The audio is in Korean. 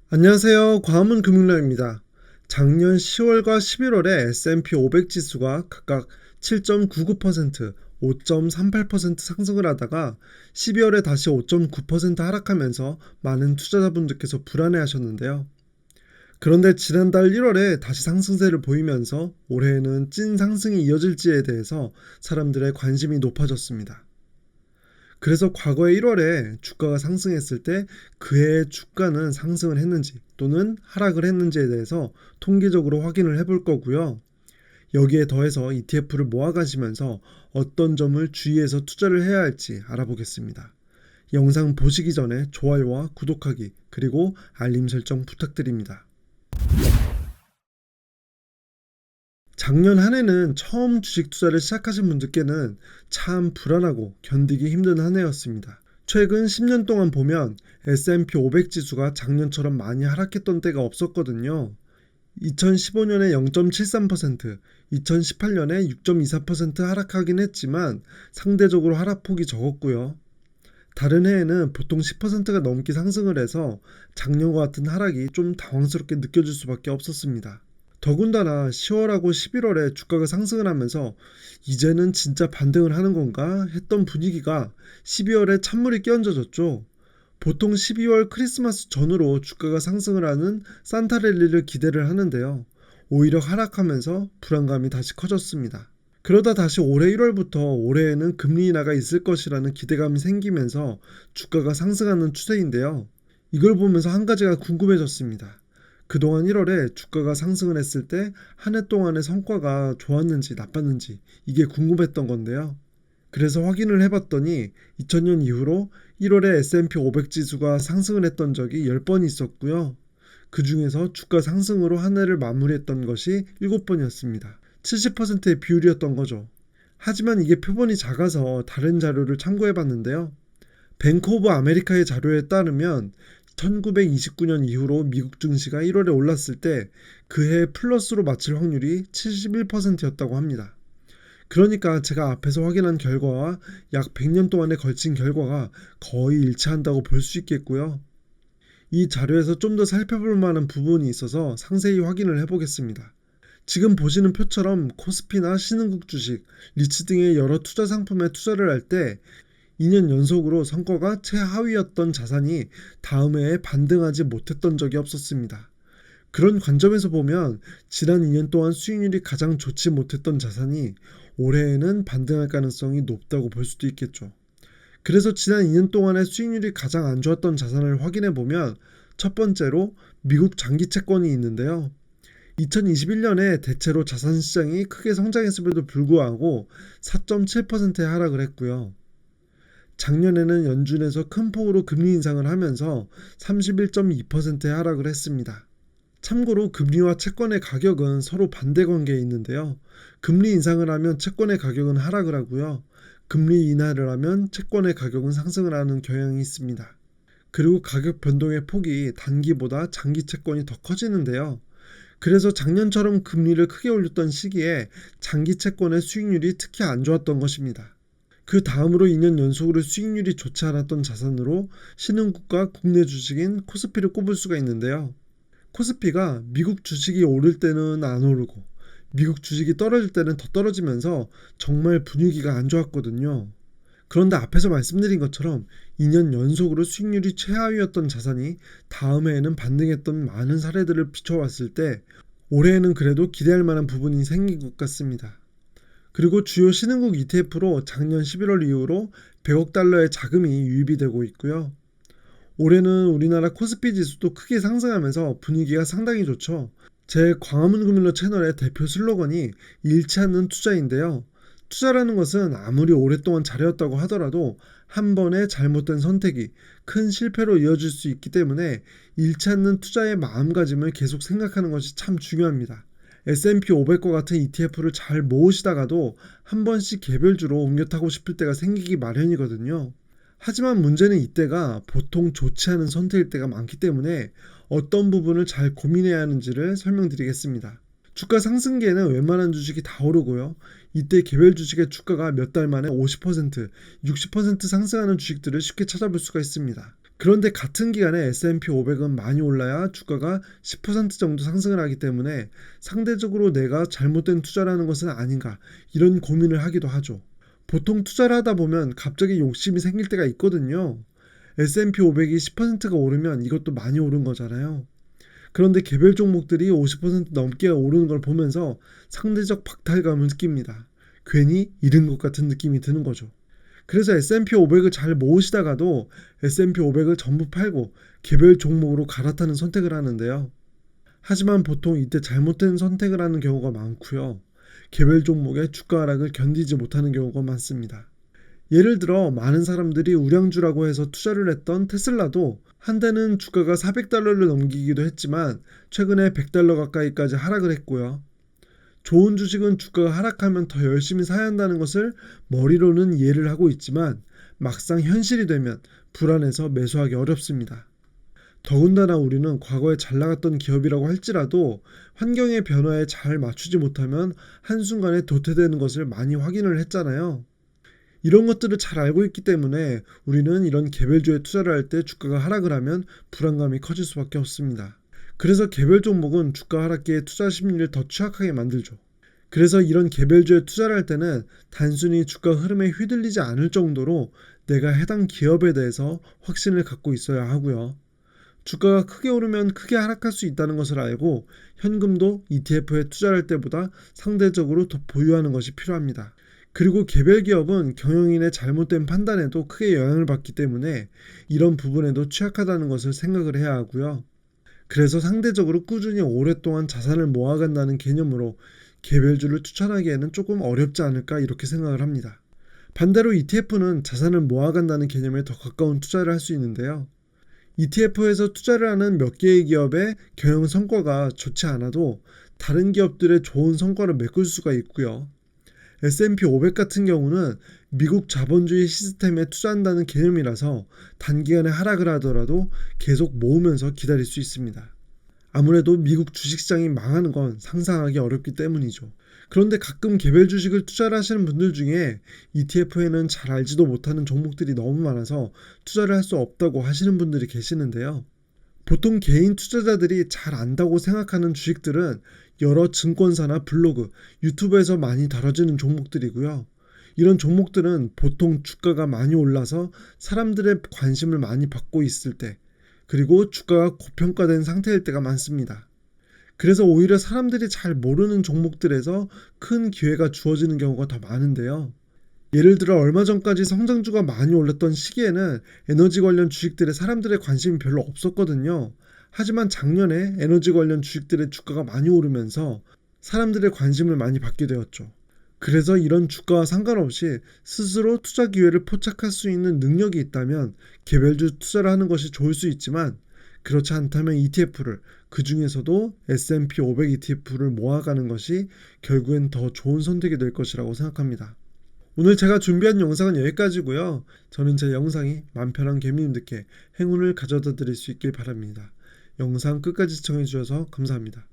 안녕하세요. 과학문 금융라입니다. 작년 10월과 11월에 S&P 500 지수가 각각 7.99%, 5.38% 상승을 하다가 12월에 다시 5.9% 하락하면서 많은 투자자분들께서 불안해하셨는데요. 그런데 지난달 1월에 다시 상승세를 보이면서 올해에는 찐 상승이 이어질지에 대해서 사람들의 관심이 높아졌습니다. 그래서 과거에 1월에 주가가 상승했을 때 그해 주가는 상승을 했는지 또는 하락을 했는지에 대해서 통계적으로 확인을 해볼 거고요. 여기에 더해서 ETF를 모아가시면서 어떤 점을 주의해서 투자를 해야 할지 알아보겠습니다. 영상 보시기 전에 좋아요와 구독하기 그리고 알림 설정 부탁드립니다. 작년 한 해는 처음 주식 투자를 시작하신 분들께는 참 불안하고 견디기 힘든 한 해였습니다. 최근 10년 동안 보면 S&P 500 지수가 작년처럼 많이 하락했던 때가 없었거든요. 2015년에 0.73%, 2018년에 6.24% 하락하긴 했지만 상대적으로 하락폭이 적었고요. 다른 해에는 보통 10%가 넘게 상승을 해서 작년과 같은 하락이 좀 당황스럽게 느껴질 수밖에 없었습니다. 더군다나 10월하고 11월에 주가가 상승을 하면서 이제는 진짜 반등을 하는 건가 했던 분위기가 12월에 찬물이 끼얹어졌죠. 보통 12월 크리스마스 전후로 주가가 상승을 하는 산타랠리를 기대를 하는데요. 오히려 하락하면서 불안감이 다시 커졌습니다. 그러다 다시 올해 1월부터 올해에는 금리 인하가 있을 것이라는 기대감이 생기면서 주가가 상승하는 추세인데요. 이걸 보면서 한 가지가 궁금해졌습니다. 그동안 1월에 주가가 상승을 했을 때 한 해 동안의 성과가 좋았는지 나빴는지 이게 궁금했던 건데요. 그래서 확인을 해봤더니 2000년 이후로 1월에 S&P 500 지수가 상승을 했던 적이 10번이 있었고요. 그 중에서 주가 상승으로 한 해를 마무리했던 것이 7번이었습니다. 70%의 비율이었던 거죠. 하지만 이게 표본이 작아서 다른 자료를 참고해 봤는데요. 뱅크 오브 아메리카의 자료에 따르면 1929년 이후로 미국 증시가 1월에 올랐을 때 그해 플러스로 마칠 확률이 71%였다고 합니다. 그러니까 제가 앞에서 확인한 결과와 약 100년 동안에 걸친 결과가 거의 일치한다고 볼 수 있겠고요. 이 자료에서 좀 더 살펴볼 만한 부분이 있어서 상세히 확인을 해보겠습니다. 지금 보시는 표처럼 코스피나 신흥국 주식, 리츠 등의 여러 투자 상품에 투자를 할 때 2년 연속으로 성과가 최하위였던 자산이 다음 해에 반등하지 못했던 적이 없었습니다. 그런 관점에서 보면 지난 2년 동안 수익률이 가장 좋지 못했던 자산이 올해에는 반등할 가능성이 높다고 볼 수도 있겠죠. 그래서 지난 2년 동안의 수익률이 가장 안 좋았던 자산을 확인해 보면 첫 번째로 미국 장기 채권이 있는데요. 2021년에 대체로 자산 시장이 크게 성장했음에도 불구하고 4.7%의 하락을 했고요. 작년에는 연준에서 큰 폭으로 금리 인상을 하면서 31.2%의 하락을 했습니다. 참고로 금리와 채권의 가격은 서로 반대 관계에 있는데요. 금리 인상을 하면 채권의 가격은 하락을 하고요. 금리 인하를 하면 채권의 가격은 상승을 하는 경향이 있습니다. 그리고 가격 변동의 폭이 단기보다 장기 채권이 더 커지는데요. 그래서 작년처럼 금리를 크게 올렸던 시기에 장기 채권의 수익률이 특히 안 좋았던 것입니다. 그 다음으로 2년 연속으로 수익률이 좋지 않았던 자산으로 신흥국가 국내 주식인 코스피를 꼽을 수가 있는데요. 코스피가 미국 주식이 오를 때는 안 오르고 미국 주식이 떨어질 때는 더 떨어지면서 정말 분위기가 안 좋았거든요. 그런데 앞에서 말씀드린 것처럼 2년 연속으로 수익률이 최하위였던 자산이 다음 해에는 반등했던 많은 사례들을 비춰봤을 때 올해에는 그래도 기대할 만한 부분이 생긴 것 같습니다. 그리고 주요 신흥국 ETF로 작년 11월 이후로 100억 달러의 자금이 유입이 되고 있고요. 올해는 우리나라 코스피 지수도 크게 상승하면서 분위기가 상당히 좋죠. 제 광화문 금융로 채널의 대표 슬로건이 잃지 않는 투자인데요. 투자라는 것은 아무리 오랫동안 잘해왔다고 하더라도 한 번의 잘못된 선택이 큰 실패로 이어질 수 있기 때문에 잃지 않는 투자의 마음가짐을 계속 생각하는 것이 참 중요합니다. S&P 500과 같은 ETF를 잘 모으시다가도 한 번씩 개별주로 옮겨 타고 싶을 때가 생기기 마련이거든요. 하지만 문제는 이때가 보통 좋지 않은 선택일 때가 많기 때문에 어떤 부분을 잘 고민해야 하는지를 설명드리겠습니다. 주가 상승기에는 웬만한 주식이 다 오르고요. 이때 개별 주식의 주가가 몇 달 만에 50%, 60% 상승하는 주식들을 쉽게 찾아볼 수가 있습니다. 그런데 같은 기간에 S&P 500은 많이 올라야 주가가 10% 정도 상승을 하기 때문에 상대적으로 내가 잘못된 투자라는 것은 아닌가 이런 고민을 하기도 하죠. 보통 투자를 하다 보면 갑자기 욕심이 생길 때가 있거든요. S&P 500이 10%가 오르면 이것도 많이 오른 거잖아요. 그런데 개별 종목들이 50% 넘게 오르는 걸 보면서 상대적 박탈감을 느낍니다. 괜히 잃은 것 같은 느낌이 드는 거죠. 그래서 S&P 500을 잘 모으시다가도 S&P 500을 전부 팔고 개별 종목으로 갈아타는 선택을 하는데요. 하지만 보통 이때 잘못된 선택을 하는 경우가 많고요. 개별 종목의 주가 하락을 견디지 못하는 경우가 많습니다. 예를 들어 많은 사람들이 우량주라고 해서 투자를 했던 테슬라도 한때는 주가가 400달러를 넘기기도 했지만 최근에 100달러 가까이까지 하락을 했고요. 좋은 주식은 주가가 하락하면 더 열심히 사야 한다는 것을 머리로는 이해를 하고 있지만 막상 현실이 되면 불안해서 매수하기 어렵습니다. 더군다나 우리는 과거에 잘 나갔던 기업이라고 할지라도 환경의 변화에 잘 맞추지 못하면 한순간에 도태되는 것을 많이 확인을 했잖아요. 이런 것들을 잘 알고 있기 때문에 우리는 이런 개별주에 투자를 할 때 주가가 하락을 하면 불안감이 커질 수밖에 없습니다. 그래서 개별 종목은 주가 하락기에 투자 심리를 더 취약하게 만들죠. 그래서 이런 개별주에 투자를 할 때는 단순히 주가 흐름에 휘둘리지 않을 정도로 내가 해당 기업에 대해서 확신을 갖고 있어야 하고요. 주가가 크게 오르면 크게 하락할 수 있다는 것을 알고 현금도 ETF에 투자할 때보다 상대적으로 더 보유하는 것이 필요합니다. 그리고 개별 기업은 경영인의 잘못된 판단에도 크게 영향을 받기 때문에 이런 부분에도 취약하다는 것을 생각을 해야 하고요. 그래서 상대적으로 꾸준히 오랫동안 자산을 모아간다는 개념으로 개별주를 추천하기에는 조금 어렵지 않을까 이렇게 생각을 합니다. 반대로 ETF는 자산을 모아간다는 개념에 더 가까운 투자를 할 수 있는데요. ETF에서 투자를 하는 몇 개의 기업의 경영 성과가 좋지 않아도 다른 기업들의 좋은 성과를 메꿀 수가 있고요. S&P 500 같은 경우는 미국 자본주의 시스템에 투자한다는 개념이라서 단기간에 하락을 하더라도 계속 모으면서 기다릴 수 있습니다. 아무래도 미국 주식시장이 망하는 건 상상하기 어렵기 때문이죠. 그런데 가끔 개별 주식을 투자를 하시는 분들 중에 ETF에는 잘 알지도 못하는 종목들이 너무 많아서 투자를 할 수 없다고 하시는 분들이 계시는데요. 보통 개인 투자자들이 잘 안다고 생각하는 주식들은 여러 증권사나 블로그, 유튜브에서 많이 다뤄지는 종목들이고요. 이런 종목들은 보통 주가가 많이 올라서 사람들의 관심을 많이 받고 있을 때, 그리고 주가가 고평가된 상태일 때가 많습니다. 그래서 오히려 사람들이 잘 모르는 종목들에서 큰 기회가 주어지는 경우가 더 많은데요. 예를 들어 얼마 전까지 성장주가 많이 올랐던 시기에는 에너지 관련 주식들에 사람들의 관심이 별로 없었거든요. 하지만 작년에 에너지 관련 주식들의 주가가 많이 오르면서 사람들의 관심을 많이 받게 되었죠. 그래서 이런 주가와 상관없이 스스로 투자 기회를 포착할 수 있는 능력이 있다면 개별주 투자를 하는 것이 좋을 수 있지만 그렇지 않다면 ETF를, 그 중에서도 S&P 500 ETF를 모아가는 것이 결국엔 더 좋은 선택이 될 것이라고 생각합니다. 오늘 제가 준비한 영상은 여기까지고요. 저는 제 영상이 마음 편한 개미님들께 행운을 가져다 드릴 수 있길 바랍니다. 영상 끝까지 시청해 주셔서 감사합니다.